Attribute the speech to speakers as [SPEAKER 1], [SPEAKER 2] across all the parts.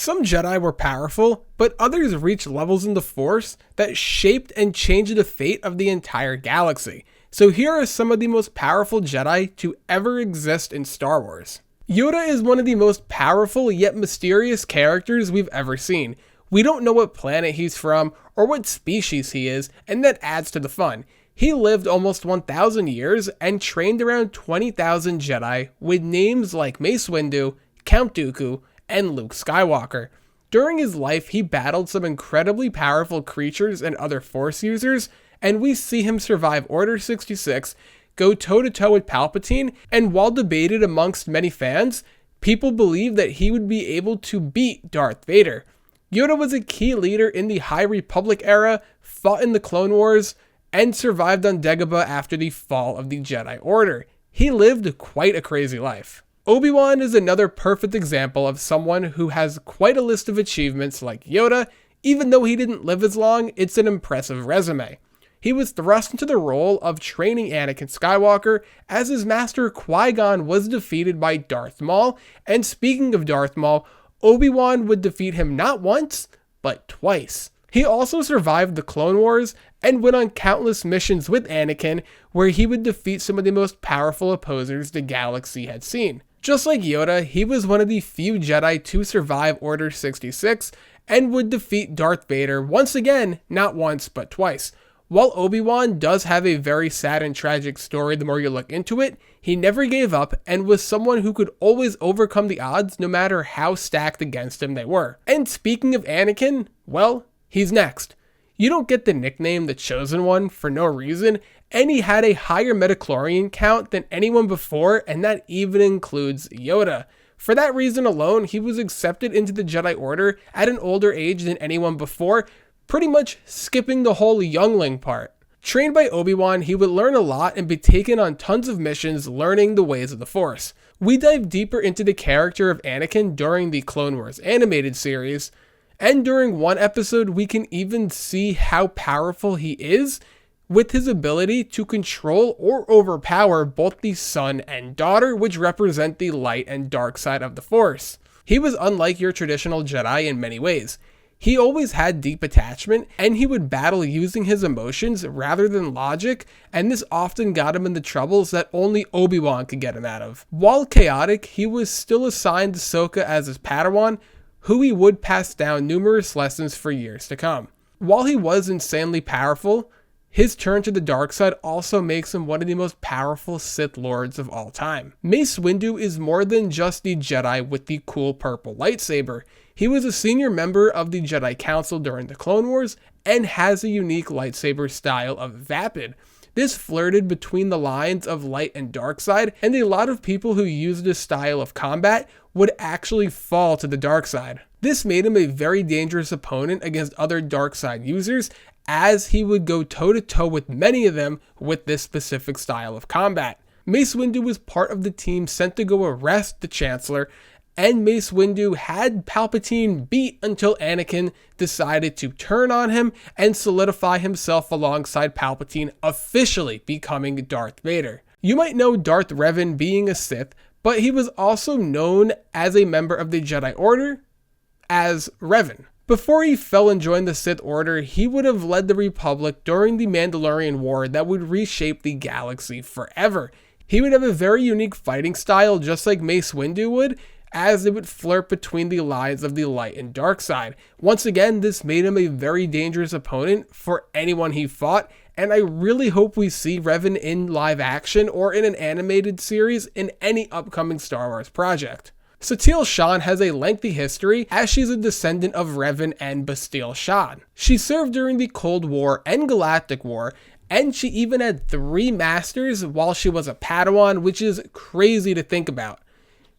[SPEAKER 1] Some Jedi were powerful, but others reached levels in the Force that shaped and changed the fate of the entire galaxy. So here are some of the most powerful Jedi to ever exist in Star Wars. Yoda is one of the most powerful yet mysterious characters we've ever seen. We don't know what planet he's from or what species he is, and that adds to the fun. He lived almost 1,000 years and trained around 20,000 Jedi with names like Mace Windu, Count Dooku, and Luke Skywalker. During his life, he battled some incredibly powerful creatures and other Force users, and we see him survive Order 66, go toe-to-toe with Palpatine, and while debated amongst many fans, people believe that he would be able to beat Darth Vader. Yoda was a key leader in the High Republic era, fought in the Clone Wars, and survived on Dagobah after the fall of the Jedi Order. He lived quite a crazy life. Obi-Wan is another perfect example of someone who has quite a list of achievements like Yoda. Even though he didn't live as long, it's an impressive resume. He was thrust into the role of training Anakin Skywalker as his master Qui-Gon was defeated by Darth Maul, and speaking of Darth Maul, Obi-Wan would defeat him not once, but twice. He also survived the Clone Wars and went on countless missions with Anakin where he would defeat some of the most powerful opposers the galaxy had seen. Just like Yoda, he was one of the few Jedi to survive Order 66 and would defeat Darth Vader once again, not once but twice. While Obi-Wan does have a very sad and tragic story the more you look into it, he never gave up and was someone who could always overcome the odds no matter how stacked against him they were. And speaking of Anakin, well, he's next. You don't get the nickname the Chosen One for no reason, and he had a higher midichlorian count than anyone before, and that even includes Yoda. For that reason alone, he was accepted into the Jedi Order at an older age than anyone before, pretty much skipping the whole youngling part. Trained by Obi-Wan, he would learn a lot and be taken on tons of missions learning the ways of the Force. We dive deeper into the character of Anakin during the Clone Wars animated series, and during one episode we can even see how powerful he is with his ability to control or overpower both the son and daughter, which represent the light and dark side of the Force. He was unlike your traditional Jedi in many ways. He always had deep attachment, and he would battle using his emotions rather than logic, and this often got him into troubles that only Obi-Wan could get him out of. While chaotic, he was still assigned Ahsoka as his Padawan, who he would pass down numerous lessons for years to come. While he was insanely powerful, his turn to the dark side also makes him one of the most powerful Sith Lords of all time. Mace Windu is more than just the Jedi with the cool purple lightsaber. He was a senior member of the Jedi Council during the Clone Wars and has a unique lightsaber style of Vapid. This flirted between the lines of light and dark side, and a lot of people who used this style of combat would actually fall to the dark side. This made him a very dangerous opponent against other dark side users, as he would go toe-to-toe with many of them with this specific style of combat. Mace Windu was part of the team sent to go arrest the Chancellor, and Mace Windu had Palpatine beat until Anakin decided to turn on him and solidify himself alongside Palpatine, officially becoming Darth Vader. You might know Darth Revan being a Sith, but he was also known as a member of the Jedi Order as Revan. Before he fell and joined the Sith Order, he would have led the Republic during the Mandalorian War that would reshape the galaxy forever. He would have a very unique fighting style just like Mace Windu would, as it would flirt between the lines of the light and dark side. Once again, this made him a very dangerous opponent for anyone he fought, and I really hope we see Revan in live action or in an animated series in any upcoming Star Wars project. Satele Shan has a lengthy history as she's a descendant of Revan and Bastille Shan. She served during the Cold War and Galactic War, and she even had 3 masters while she was a Padawan, which is crazy to think about.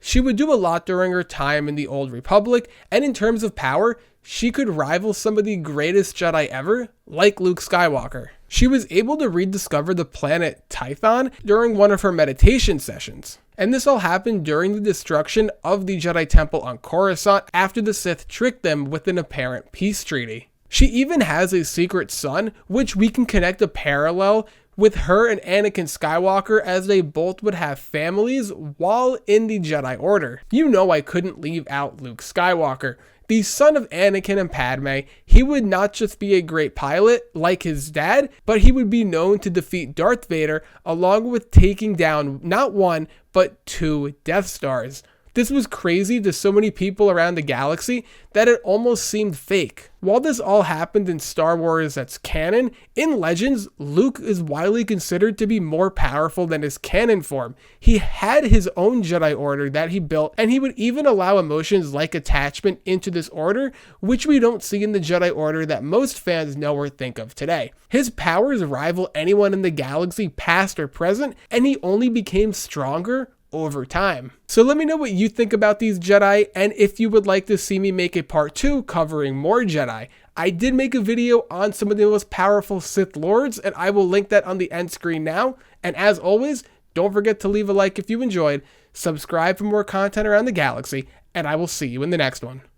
[SPEAKER 1] She would do a lot during her time in the Old Republic, and in terms of power, she could rival some of the greatest Jedi ever, like Luke Skywalker. She was able to rediscover the planet Tython during one of her meditation sessions. And this all happened during the destruction of the Jedi Temple on Coruscant after the Sith tricked them with an apparent peace treaty. She even has a secret son, which we can connect a parallel with her and Anakin Skywalker, as they both would have families while in the Jedi Order. You know I couldn't leave out Luke Skywalker. The son of Anakin and Padme, he would not just be a great pilot like his dad, but he would be known to defeat Darth Vader along with taking down not one, but 2 Death Stars. This was crazy to so many people around the galaxy that it almost seemed fake. While this all happened in Star Wars that's canon, in Legends, Luke is widely considered to be more powerful than his canon form. He had his own Jedi Order that he built, and he would even allow emotions like attachment into this order, which we don't see in the Jedi Order that most fans know or think of today. His powers rival anyone in the galaxy past or present, and he only became stronger over time. So let me know what you think about these Jedi, and if you would like to see me make a part 2 covering more Jedi. I did make a video on some of the most powerful Sith Lords, and I will link that on the end screen now. And as always, don't forget to leave a like if you enjoyed, subscribe for more content around the galaxy, and I will see you in the next one.